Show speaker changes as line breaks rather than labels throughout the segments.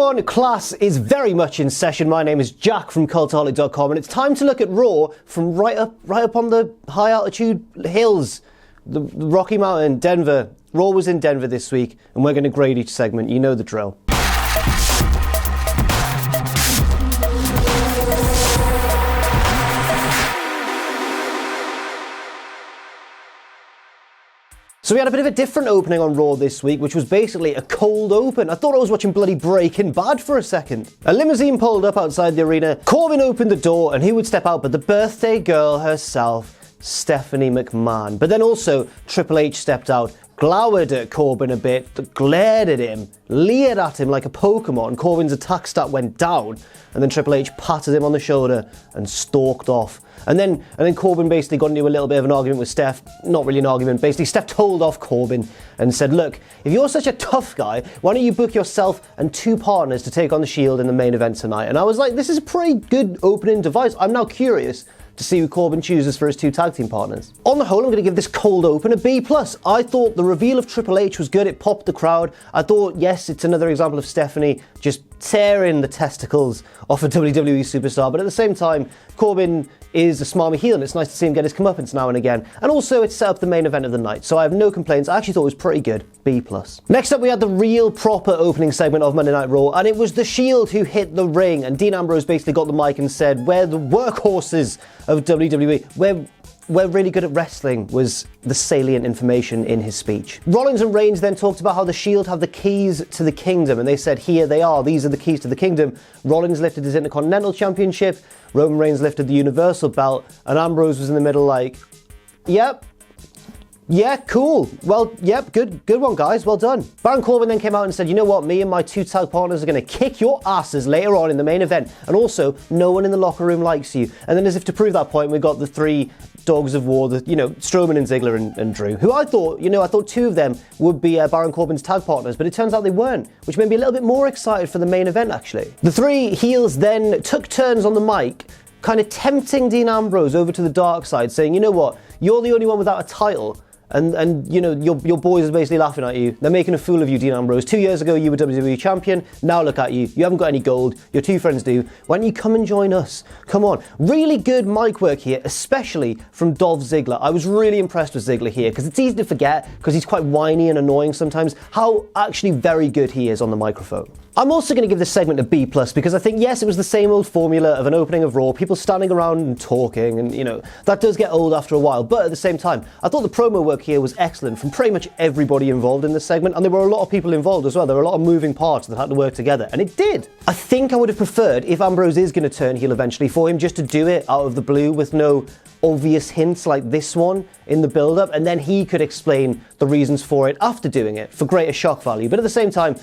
everyone, class is very much in session. My name is Jack from Cultaholic.com, and it's time to look at Raw from right up on the high altitude hills, the Rocky Mountain, Denver. Raw was in Denver this week, and we're going to grade each segment. You know the drill. So we had a bit of a different opening on Raw this week, which was basically a cold open. I thought I was watching bloody Breaking Bad for a second. A limousine pulled up outside the arena. Corbin opened the door and who would step out but the birthday girl herself, Stephanie McMahon. But then also Triple H stepped out, glowered at Corbin a bit, glared at him, leered at him like a Pokemon. Corbin's attack stat went down, and then Triple H patted him on the shoulder and stalked off. And then Corbin basically got into a little bit of an argument with Steph. Not really an argument. Basically, Steph told off Corbin and said, look, if you're such a tough guy, why don't you book yourself and two partners to take on the Shield in the main event tonight? And I was like, this is a pretty good opening device. I'm now curious to see who Corbin chooses for his two tag team partners. On the whole, I'm going to give this cold open a B+. I thought the reveal of Triple H was good. It popped the crowd. I thought, yes, it's another example of Stephanie just tearing the testicles off a WWE superstar. But at the same time, Corbin is a smarmy heel, and it's nice to see him get his comeuppance now and again. And also, it set up the main event of the night, so I have no complaints. I actually thought it was pretty good. B+. Next up, we had the real proper opening segment of Monday Night Raw, and it was the Shield who hit the ring, and Dean Ambrose basically got the mic and said, we're the workhorses of WWE. We're really good at wrestling, was the salient information in his speech. Rollins and Reigns then talked about how the Shield have the keys to the kingdom, and they said, here they are, these are the keys to the kingdom. Rollins lifted his Intercontinental Championship, Roman Reigns lifted the Universal belt, and Ambrose was in the middle like, yep. Yeah, cool. Well, yep, good one, guys. Well done. Baron Corbin then came out and said, you know what, me and my two tag partners are going to kick your asses later on in the main event. And also, no one in the locker room likes you. And then as if to prove that point, we got the three dogs of war, Strowman and Ziggler and Drew, who I thought two of them would be Baron Corbin's tag partners, but it turns out they weren't, which made me a little bit more excited for the main event, actually. The three heels then took turns on the mic, kind of tempting Dean Ambrose over to the dark side, saying, you know what, you're the only one without a title. And your boys are basically laughing at you. They're making a fool of you, Dean Ambrose. 2 years ago, you were WWE champion. Now look at you. You haven't got any gold. Your two friends do. Why don't you come and join us? Come on. Really good mic work here, especially from Dolph Ziggler. I was really impressed with Ziggler here, because it's easy to forget, because he's quite whiny and annoying sometimes, how actually very good he is on the microphone. I'm also going to give this segment a B+, because I think, yes, it was the same old formula of an opening of Raw, people standing around and talking, and, that does get old after a while. But at the same time, I thought the promo work here was excellent from pretty much everybody involved in this segment, and there were a lot of people involved as well. There were a lot of moving parts that had to work together, and it did. I think I would have preferred, if Ambrose is going to turn heel eventually, for him just to do it out of the blue with no obvious hints like this one in the build-up, and then he could explain the reasons for it after doing it, for greater shock value. But at the same time,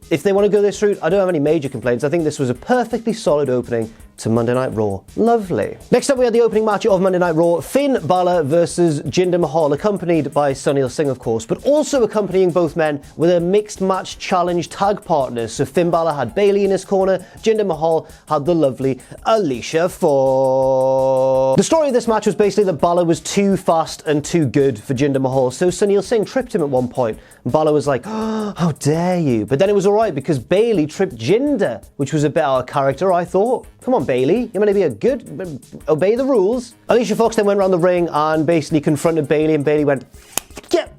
if they want to go this route, I don't have any major complaints. I think this was a perfectly solid opening to Monday Night Raw. Lovely. Next up, we had the opening match of Monday Night Raw, Finn Bálor versus Jinder Mahal, accompanied by Sunil Singh, of course, but also accompanying both men with a mixed match challenge tag partners. So Finn Bálor had Bayley in his corner, Jinder Mahal had the lovely Alicia Fox. The story of this match was basically that Bálor was too fast and too good for Jinder Mahal, so Sunil Singh tripped him at one point, and Bálor was like, oh, how dare you? But then it was alright because Bayley tripped Jinder, which was a bit out of character, I thought. Come on, Bayley, you're meant to be a good, obey the rules. Alicia Fox then went around the ring and basically confronted Bayley, and Bayley went, yeah,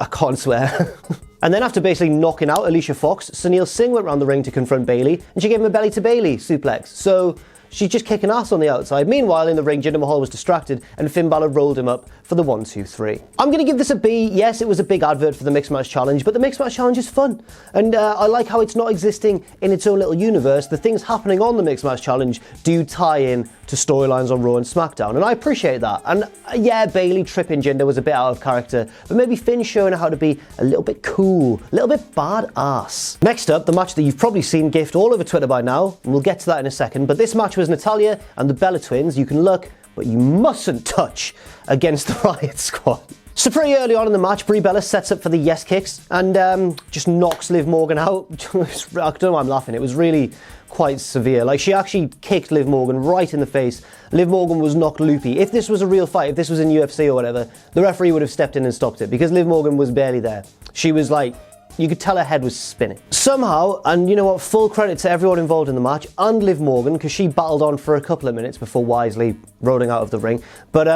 I can't swear. And then after basically knocking out Alicia Fox, Sunil Singh went around the ring to confront Bayley, and she gave him a belly to Bayley suplex. So she's just kicking ass on the outside. Meanwhile, in the ring, Jinder Mahal was distracted, and Finn Bálor rolled him up for the 1, 2, 3. I'm going to give this a B. Yes, it was a big advert for the Mixed Match Challenge, but the Mixed Match Challenge is fun. And I like how it's not existing in its own little universe. The things happening on the Mixed Match Challenge do tie in to storylines on Raw and SmackDown, and I appreciate that. And yeah, Bayley tripping Jinder was a bit out of character, but maybe Finn showing how to be a little bit cool, a little bit badass. Next up, the match that you've probably seen gifted all over Twitter by now, and we'll get to that in a second, but this match was Natalya and the Bella Twins. You can look, but you mustn't touch against the Riott Squad. So pretty early on in the match, Brie Bella sets up for the yes kicks and just knocks Liv Morgan out. I don't know why I'm laughing. It was really quite severe. Like, she actually kicked Liv Morgan right in the face. Liv Morgan was knocked loopy. If this was a real fight, if this was in UFC or whatever, the referee would have stepped in and stopped it, because Liv Morgan was barely there. She was like You could tell her head was spinning. Somehow, and you know what, full credit to everyone involved in the match, and Liv Morgan, because she battled on for a couple of minutes before wisely rolling out of the ring. But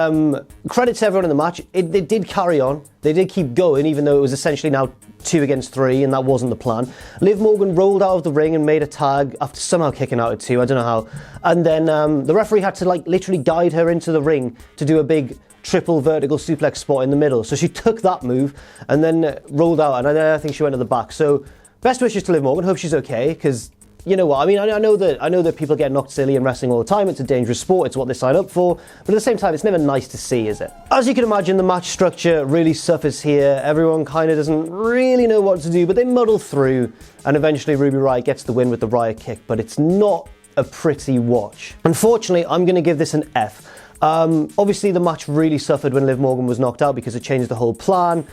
credit to everyone in the match. They did carry on. They did keep going, even though it was essentially now 2 against 3, and that wasn't the plan. Liv Morgan rolled out of the ring and made a tag after somehow kicking out at 2, I don't know how. And then the referee had to like literally guide her into the ring to do a big triple vertical suplex spot in the middle. So she took that move and then rolled out, and I think she went to the back. So best wishes to Liv Morgan. Hope she's okay, because you know what, I mean, I know that people get knocked silly in wrestling all the time. It's a dangerous sport. It's what they sign up for. But at the same time, it's never nice to see, is it? As you can imagine, the match structure really suffers here. Everyone kind of doesn't really know what to do, but they muddle through, and eventually Ruby Riott gets the win with the Riott kick. But it's not a pretty watch. Unfortunately, I'm going to give this an F. Obviously, the match really suffered when Liv Morgan was knocked out because it changed the whole plan.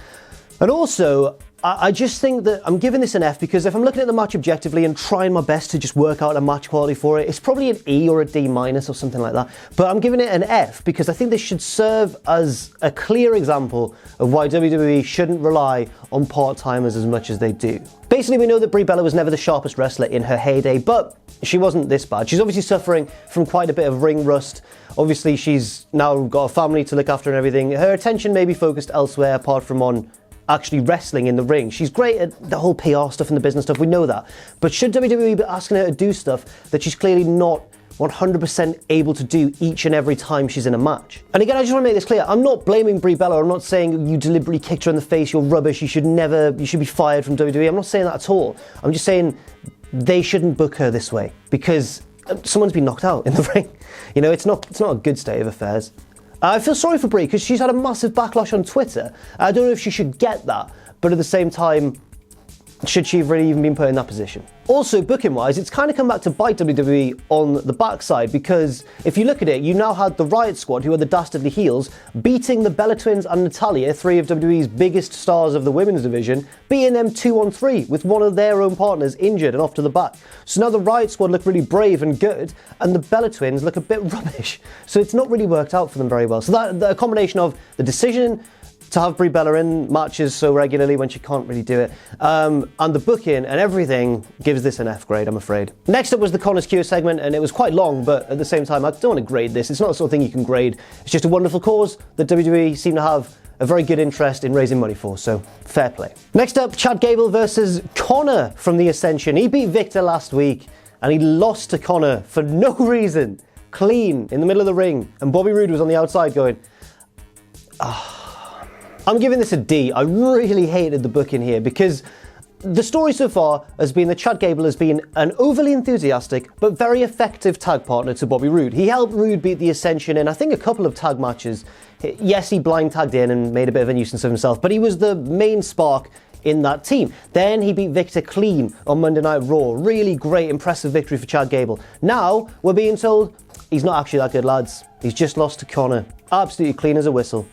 And also, I just think that I'm giving this an F because if I'm looking at the match objectively and trying my best to just work out a match quality for it, it's probably an E or a D- or something like that. But I'm giving it an F because I think this should serve as a clear example of why WWE shouldn't rely on part-timers as much as they do. Basically, we know that Brie Bella was never the sharpest wrestler in her heyday, but she wasn't this bad. She's obviously suffering from quite a bit of ring rust. Obviously, she's now got a family to look after and everything. Her attention may be focused elsewhere apart from on actually wrestling in the ring. She's great at the whole PR stuff and the business stuff, we know that. But should WWE be asking her to do stuff that she's clearly not 100% able to do each and every time she's in a match? And again, I just want to make this clear. I'm not blaming Brie Bella. I'm not saying you deliberately kicked her in the face, you're rubbish, you should be fired from WWE. I'm not saying that at all. I'm just saying they shouldn't book her this way because someone's been knocked out in the ring. You know, it's not a good state of affairs. I feel sorry for Brie because she's had a massive backlash on Twitter. I don't know if she should get that, but at the same time, should she have really even been put in that position? Also, booking-wise, it's kind of come back to bite WWE on the backside because if you look at it, you now had the Riott Squad, who are the dastardly heels, beating the Bella Twins and Natalya, 3 of WWE's biggest stars of the women's division, beating them 2-on-3 with one of their own partners injured and off to the back. So now the Riott Squad look really brave and good, and the Bella Twins look a bit rubbish. So it's not really worked out for them very well. So that a combination of the decision to have Brie Bella in matches so regularly when she can't really do it, and the booking and everything gives this an F grade, I'm afraid. Next up was the Connor's Cure segment, and it was quite long, but at the same time, I don't want to grade this. It's not the sort of thing you can grade. It's just a wonderful cause that WWE seem to have a very good interest in raising money for, so fair play. Next up, Chad Gable versus Konnor from the Ascension. He beat Victor last week, and he lost to Konnor for no reason. Clean, in the middle of the ring, and Bobby Roode was on the outside going, I'm giving this a D. I really hated the booking here because the story so far has been that Chad Gable has been an overly enthusiastic but very effective tag partner to Bobby Roode. He helped Roode beat the Ascension in I think a couple of tag matches. Yes, he blind tagged in and made a bit of a nuisance of himself, but he was the main spark in that team. Then he beat Victor clean on Monday Night Raw. Really great, impressive victory for Chad Gable. Now we're being told he's not actually that good, lads. He's just lost to Konnor. Absolutely clean as a whistle.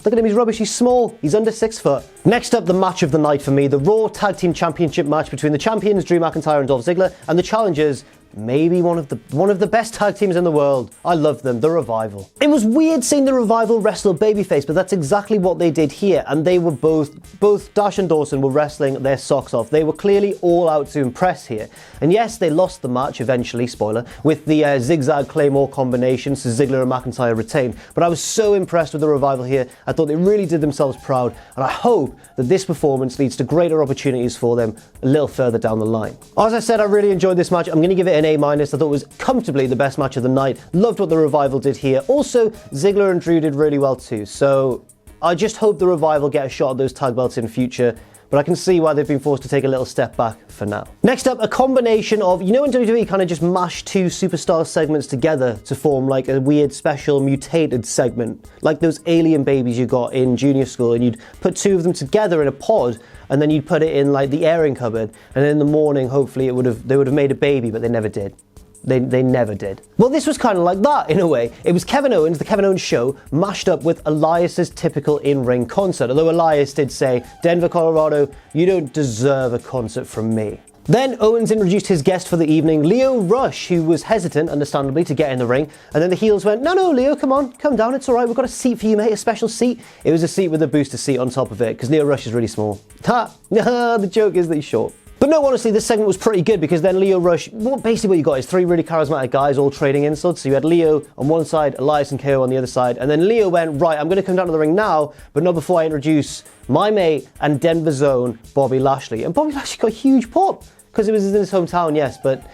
Look at him, he's rubbish, he's small, he's under 6 foot. Next up, the match of the night for me, the Raw Tag Team Championship match between the champions Drew McIntyre and Dolph Ziggler and the challengers, maybe one of the best tag teams in the world. I love them, the Revival. It was weird seeing the Revival wrestle babyface, but that's exactly what they did here, and they were both Dash and Dawson were wrestling their socks off. They were clearly all out to impress here. And yes, they lost the match eventually, spoiler, with the zigzag Claymore combination, so Ziggler and McIntyre retained. But I was so impressed with the Revival here. I thought they really did themselves proud, and I hope that this performance leads to greater opportunities for them a little further down the line. As I said, I really enjoyed this match. I'm going to give it an A-. I thought it was comfortably the best match of the night. Loved what the Revival did here. Also, Ziggler and Drew did really well too. So I just hope the Revival get a shot at those tag belts in future. But I can see why they've been forced to take a little step back for now. Next up, a combination of, you know when WWE kind of just mash 2 superstar segments together to form like a weird special mutated segment, like those alien babies you got in junior school, and you'd put 2 of them together in a pod, and then you'd put it in like the airing cupboard, and in the morning, hopefully they would have made a baby, but they never did. They never did. Well, this was kind of like that, in a way. It was Kevin Owens, the Kevin Owens Show, mashed up with Elias's typical in-ring concert. Although Elias did say, Denver, Colorado, you don't deserve a concert from me. Then Owens introduced his guest for the evening, Lio Rush, who was hesitant, understandably, to get in the ring. And then the heels went, no, Lio, come on, come down, it's all right, we've got a seat for you, mate, a special seat. It was a seat with a booster seat on top of it, because Lio Rush is really small. Ha! The joke is that he's short. But no, honestly, this segment was pretty good because then Lio Rush, basically what you got is three really charismatic guys all trading insults. So you had Lio on one side, Elias and KO on the other side. And then Lio went, right, I'm going to come down to the ring now, but not before I introduce my mate and Denver's own Bobby Lashley. And Bobby Lashley got a huge pop because it was in his hometown, yes. But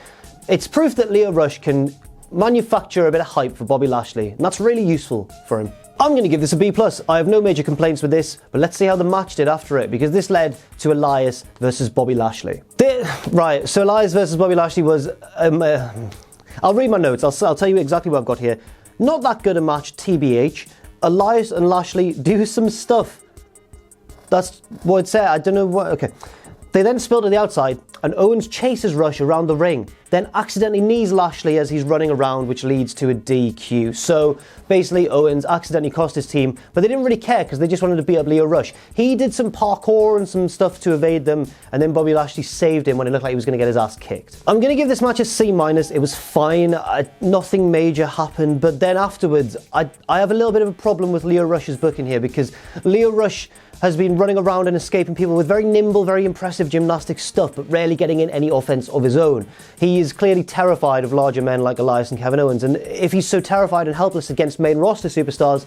it's proof that Lio Rush can manufacture a bit of hype for Bobby Lashley. And that's really useful for him. I'm going to give this a B+. I have no major complaints with this, but let's see how the match did after it, because this led to Elias versus Bobby Lashley. Right, so Elias versus Bobby Lashley was... I'll read my notes. I'll tell you exactly what I've got here. Not that good a match, TBH. Elias and Lashley do some stuff. That's what it said. I don't know what... Okay. They then spill to the outside, and Owens chases Rush around the ring, then accidentally knees Lashley as he's running around, which leads to a DQ. So basically, Owens accidentally cost his team, but they didn't really care because they just wanted to beat up Lio Rush. He did some parkour and some stuff to evade them, and then Bobby Lashley saved him when it looked like he was going to get his ass kicked. I'm going to give this match a C-. It was fine. Nothing major happened, but then afterwards, I have a little bit of a problem with Lio Rush's booking here because Lio Rush has been running around and escaping people with very nimble, very impressive gymnastic stuff, but rarely getting in any offense of his own. He is clearly terrified of larger men like Elias and Kevin Owens, and if he's so terrified and helpless against main roster superstars,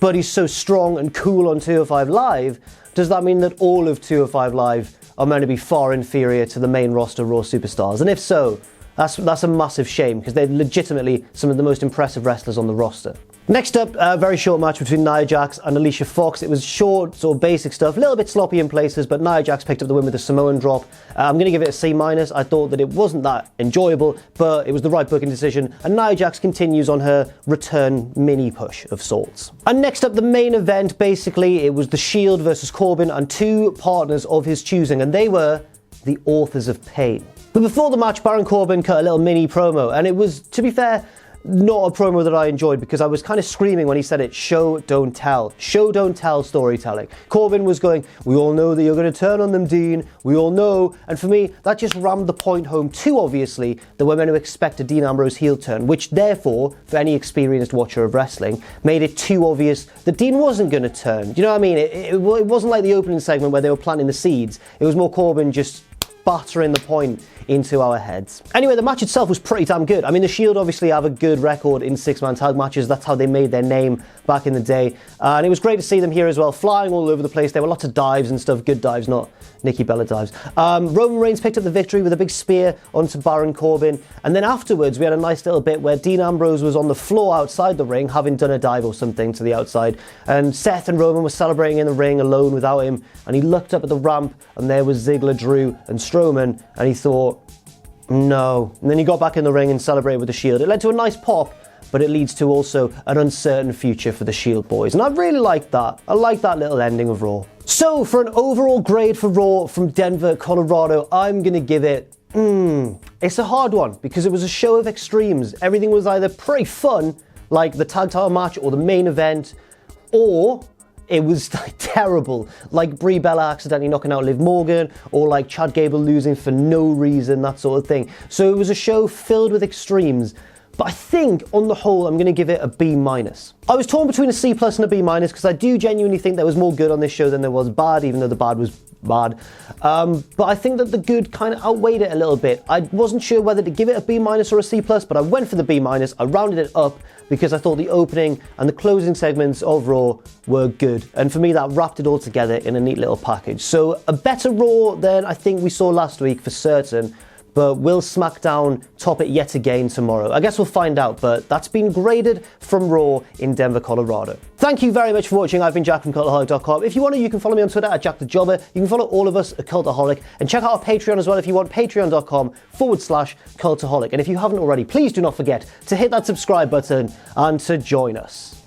but he's so strong and cool on 205 Live, does that mean that all of 205 Live are meant to be far inferior to the main roster Raw superstars? And if so, that's a massive shame, because they're legitimately some of the most impressive wrestlers on the roster. Next up, a very short match between Nia Jax and Alicia Fox. It was short, sort of basic stuff, a little bit sloppy in places, but Nia Jax picked up the win with a Samoan drop. I'm going to give it a C-. I thought that it wasn't that enjoyable, but it was the right booking decision, and Nia Jax continues on her return mini push of sorts. And next up, the main event, basically, it was the Shield versus Corbin and two partners of his choosing, and they were the Authors of Pain. But before the match, Baron Corbin cut a little mini promo, and it was, to be fair, not a promo that I enjoyed because I was kind of screaming when he said it, show, don't tell. Show, don't tell storytelling. Corbin was going, we all know that you're going to turn on them, Dean. We all know. And for me, that just rammed the point home too obviously that we're meant to expect a Dean Ambrose heel turn, which therefore, for any experienced watcher of wrestling, made it too obvious that Dean wasn't going to turn. Do you know what I mean? It wasn't like the opening segment where they were planting the seeds. It was more Corbin just battering the point into our heads. Anyway, the match itself was pretty damn good. I mean, the Shield obviously have a good record in six-man tag matches. That's how they made their name back in the day. And it was great to see them here as well, flying all over the place. There were lots of dives and stuff, good dives, not Nikki Bella dives. Roman Reigns picked up the victory with a big spear onto Baron Corbin. And then afterwards, we had a nice little bit where Dean Ambrose was on the floor outside the ring, having done a dive or something to the outside. And Seth and Roman were celebrating in the ring alone without him. And he looked up at the ramp, and there was Ziggler, Drew, and Strowman. And he thought, no. And then he got back in the ring and celebrated with the Shield. It led to a nice pop, but it leads to also an uncertain future for the Shield boys. And I really like that. I like that little ending of Raw. So for an overall grade for Raw from Denver, Colorado, I'm going to give it, it's a hard one because it was a show of extremes. Everything was either pretty fun, like the tag title match or the main event, or it was like terrible, like Brie Bella accidentally knocking out Liv Morgan, or like Chad Gable losing for no reason, that sort of thing. So it was a show filled with extremes, but I think on the whole I'm going to give it a B-. I was torn between a C+ and a B- because I do genuinely think there was more good on this show than there was bad, even though the bad was bad. But I think that the good kind of outweighed it a little bit. I wasn't sure whether to give it a B- or a C+, but I went for the B-. I rounded it up because I thought the opening and the closing segments of Raw were good. And for me, that wrapped it all together in a neat little package. So a better Raw than I think we saw last week for certain. But will SmackDown top it yet again tomorrow? I guess we'll find out, but that's been graded from Raw in Denver, Colorado. Thank you very much for watching. I've been Jack from Cultaholic.com. If you want to, you can follow me on Twitter at JackTheJobber. You can follow all of us at Cultaholic. And check out our Patreon as well if you want, patreon.com/Cultaholic. And if you haven't already, please do not forget to hit that subscribe button and to join us.